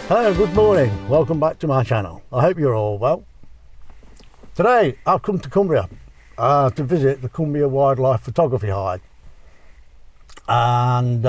Hello, good morning, welcome back to my channel. I hope you're all well. Today I've come to Cumbria to visit the Cumbria Wildlife Photography Hide, and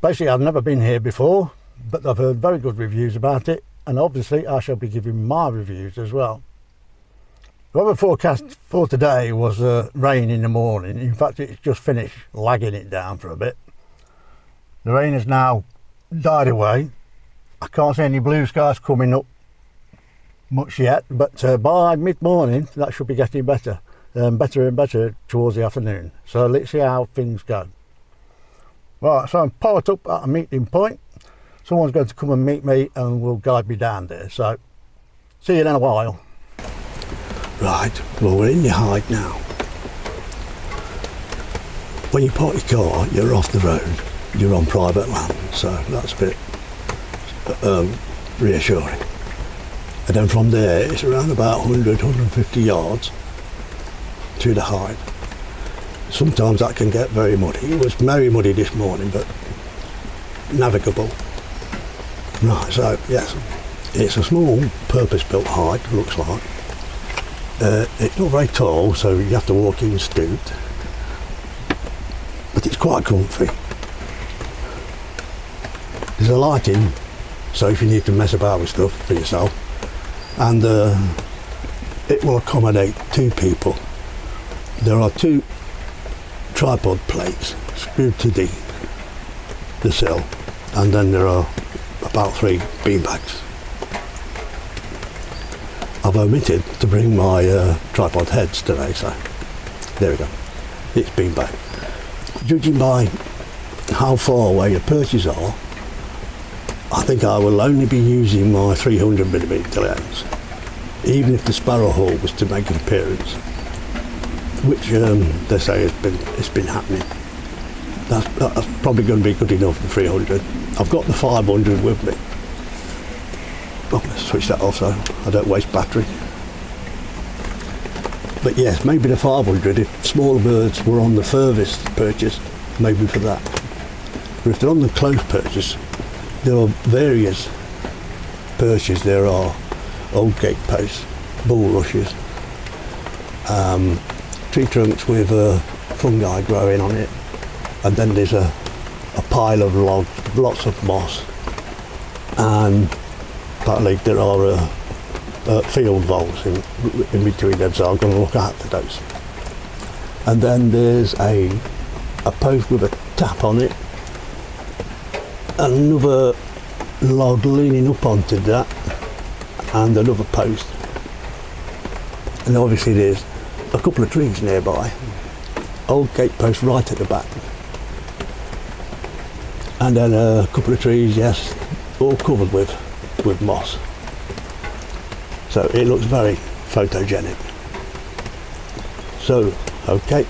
basically I've never been here before, but I've heard very good reviews about it, and obviously I shall be giving my reviews as well. The weather forecast for today was rain in the morning. In fact, it's just finished lagging it down for a bit. The rain has now died away. I can't see any blue skies coming up much yet, but by mid-morning that should be getting better, better and better towards the afternoon. So let's see how things go. Right, so I'm parked up at a meeting point. Someone's going to come and meet me and will guide me down there. So see you in a while. Right, well, we're in the hide now. When you park your car, you're off the road, you're on private land, so that's a bit reassuring. And then from there, it's around about 100-150 yards to the hide. Sometimes that can get very muddy. It was very muddy this morning, but navigable. Right, so yes, it's a small purpose-built hide, looks like. It's not very tall, so you have to walk in scoot, but it's quite comfy. There's a lighting, so if you need to mess about with stuff for yourself, and it will accommodate two people. There are two tripod plates screwed to the sill, and then there are about 3 bean bags. I've omitted to bring my tripod heads today, so there we go. It's bean bag. Judging by how far away the perches are, I think I will only be using my 300mm lens, even if the sparrow hawk was to make an appearance, which they say it's been happening. That's probably going to be good enough for 300. I've got the 500 with me. Oh, let's switch that off so I don't waste battery. But yes, maybe the 500 if smaller birds were on the furthest perches, maybe for that. But if they're on the close perches, there are various perches. There are old gate posts, bulrushes, tree trunks with fungi growing on it, and then there's a pile of logs, lots of moss, and partly there are field voles in between them, so I'm going to look after those. And then there's a post with a tap on it, another log leaning up onto that, and another post. And obviously there's a couple of trees nearby, old gate post right at the back, and then a couple of trees, yes, all covered with moss. So it looks very photogenic. So, okay,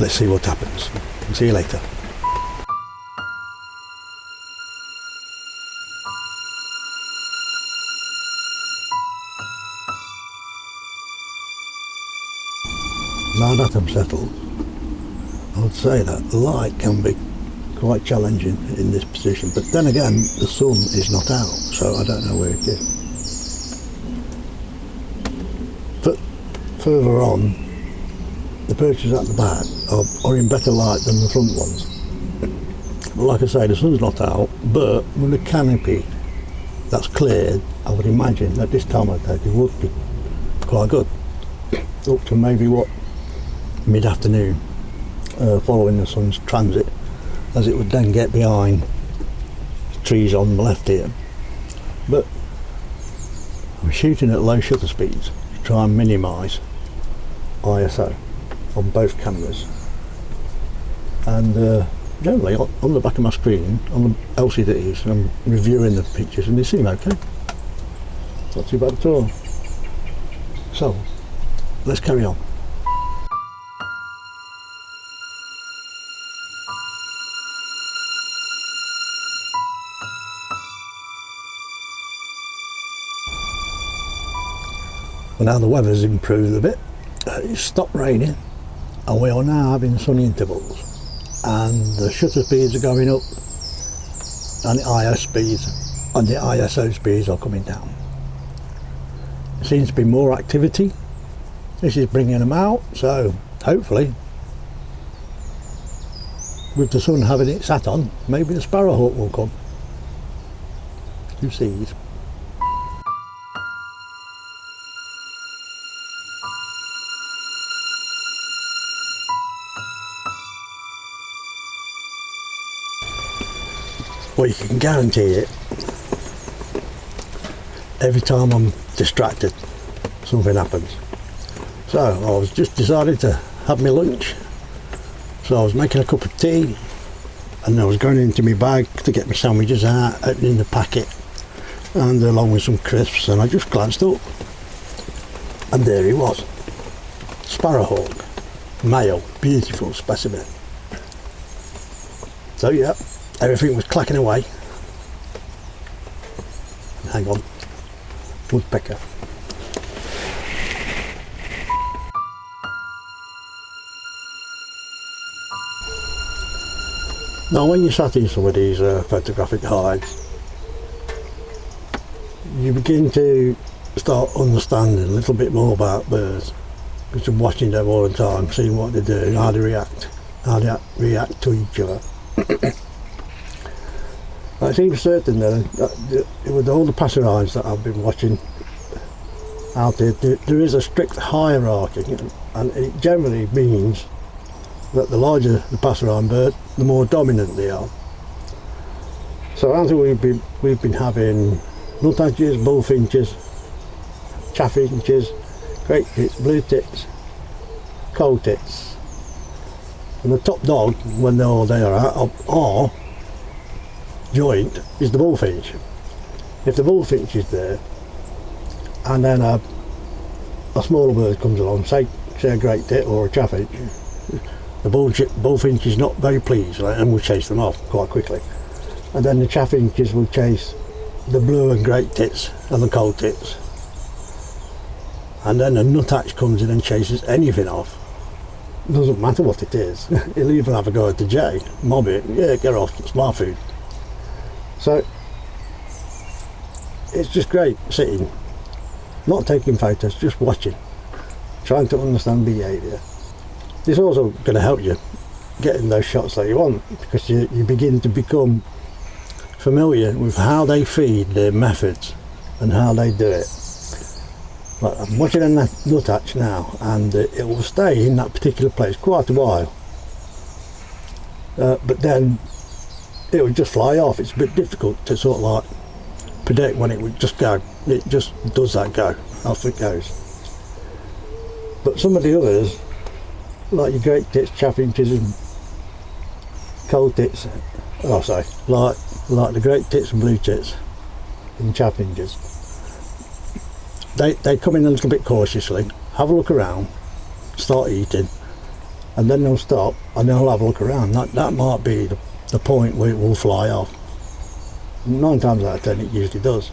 let's see what happens. See you later. Now that I'm settled, I would say that the light can be quite challenging in this position, but then again the sun is not out, so I don't know where it is. But further on, the perches at the back are in better light than the front ones. But like I say, the sun's not out, but with the canopy that's cleared, I would imagine that this time of day it would be quite good. Up to maybe what, mid-afternoon, following the sun's transit, as it would then get behind the trees on the left here. But I'm shooting at low shutter speeds to try and minimise ISO on both cameras, and generally on the back of my screen on the LCDs I'm reviewing the pictures and they seem okay, not too bad at all. So let's carry on. Well, now the weather's improved a bit, it's stopped raining and we are now having sunny intervals, and the shutter speeds are going up and the ISO speeds are coming down. There seems to be more activity. This is bringing them out, so hopefully with the sun having it sat on, maybe the sparrowhawk will come. Who sees? Well, you can guarantee it. Every time I'm distracted, something happens. So I was just deciding to have my lunch. So I was making a cup of tea, and I was going into my bag to get my sandwiches out, opening the packet, and along with some crisps, and I just glanced up, and there he was. Sparrowhawk, male, beautiful specimen. So yeah, everything was clacking away. Hang on, woodpecker. Now when you're sat in some of these photographic hides, you begin to start understanding a little bit more about birds, because I'm watching them all the time, seeing what they do, how they react to each other. It seems certain that with all the passerines that I've been watching out there is a strict hierarchy, and it generally means that the larger the passerine bird, the more dominant they are. So as we've been having nuthatches, bullfinches, chaffinches, great tits, blue tits, coal tits, and the top dog when they're all there are joint is the bullfinch. If the bullfinch is there, and then a smaller bird comes along, say a great tit or a chaffinch, the bullfinch is not very pleased, right, and will chase them off quite quickly. And then the chaffinches will chase the blue and great tits and the coal tits. And then the nuthatch comes in and chases anything off. It doesn't matter what it is. He'll even have a go at the jay, mob it, yeah, get off, it's my food. So it's just great sitting, not taking photos, just watching, trying to understand behaviour. It's also going to help you getting those shots that you want, because you begin to become familiar with how they feed, their methods, and how they do it. Like I'm watching a nuthatch now, and it will stay in that particular place quite a while, but then it would just fly off. It's a bit difficult to sort of like predict when it would just go. It just does that go, off it goes. But some of the others, like your great tits, chaffinches and coal tits, like the great tits and blue tits and chaffinches, they come in a little bit cautiously, have a look around, start eating, and then they'll stop and they'll have a look around. That might be the point where it will fly off. 9 times out of 10 it usually does.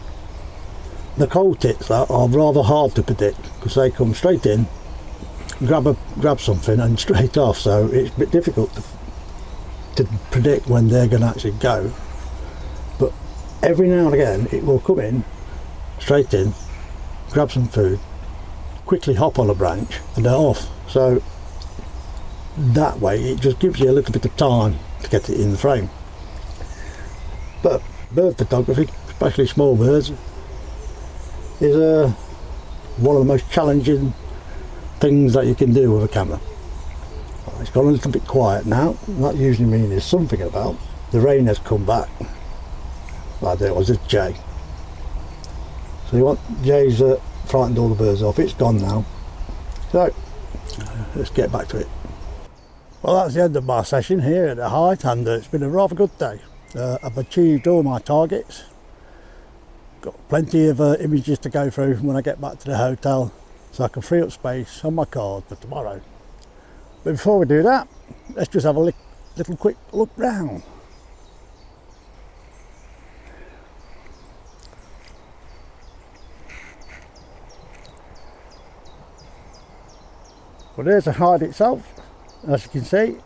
The coal tits are rather hard to predict, because they come straight in, grab something and straight off, so it's a bit difficult to predict when they're going to actually go. But every now and again it will come in, straight in, grab some food, quickly hop on a branch, and they're off. So that way it just gives you a little bit of time to get it in the frame. But bird photography, especially small birds, is one of the most challenging things that you can do with a camera. It's gone a little bit quiet now. That usually means there's something about. The rain has come back. Like there was a jay. So you want jays frightened all the birds off. It's gone now. So let's get back to it. Well, that's the end of my session here at the height, and it's been a rather good day. I've achieved all my targets. Got plenty of images to go through when I get back to the hotel, so I can free up space on my card for tomorrow. But before we do that, let's just have a little quick look round. Well, there's the hide itself. As you can see,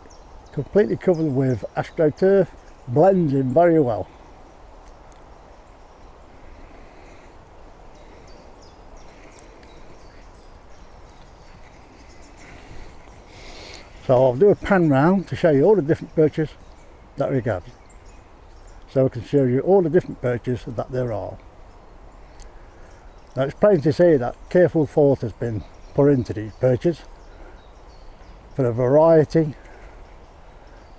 completely covered with astroturf, blends in very well. So I'll do a pan round to show you all the different birches that we got. So I can show you all the different birches that there are. Now it's plain to see that careful thought has been put into these birches for the variety,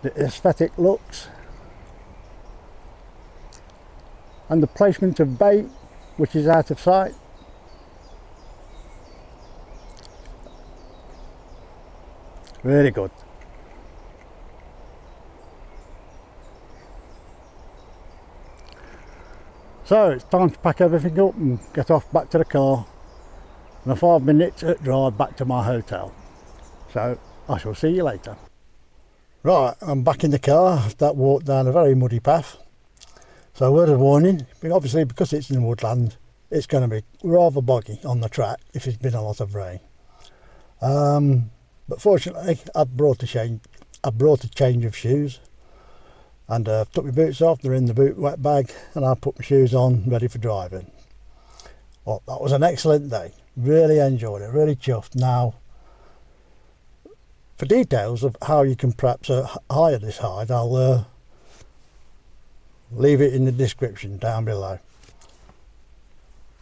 the aesthetic looks, and the placement of bait, which is out of sight. Really good. So it's time to pack everything up and get off back to the car, and a 5-minute drive back to my hotel. So I shall see you later. Right, I'm back in the car after that walk down a very muddy path. So a word of warning, obviously because it's in woodland, it's going to be rather boggy on the track if it's been a lot of rain. But fortunately I've brought a change of shoes, and took my boots off. They're in the boot wet bag, and I put my shoes on ready for driving. Well, that was an excellent day, really enjoyed it, really chuffed. Now for details of how you can perhaps hire this hide, I'll leave it in the description down below.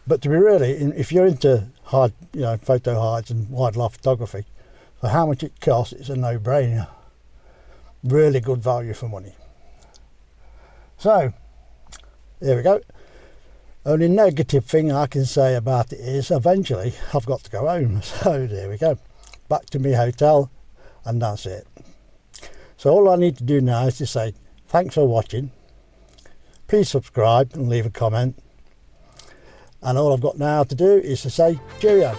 But to be really, if you're into hide, photo hides and wildlife photography, for how much it costs, it's a no-brainer. Really good value for money. So there we go. Only negative thing I can say about it is eventually I've got to go home. So there we go, back to my hotel, and that's it. So all I need to do now is to say thanks for watching. Please subscribe and leave a comment, and all I've got now to do is to say cheerio.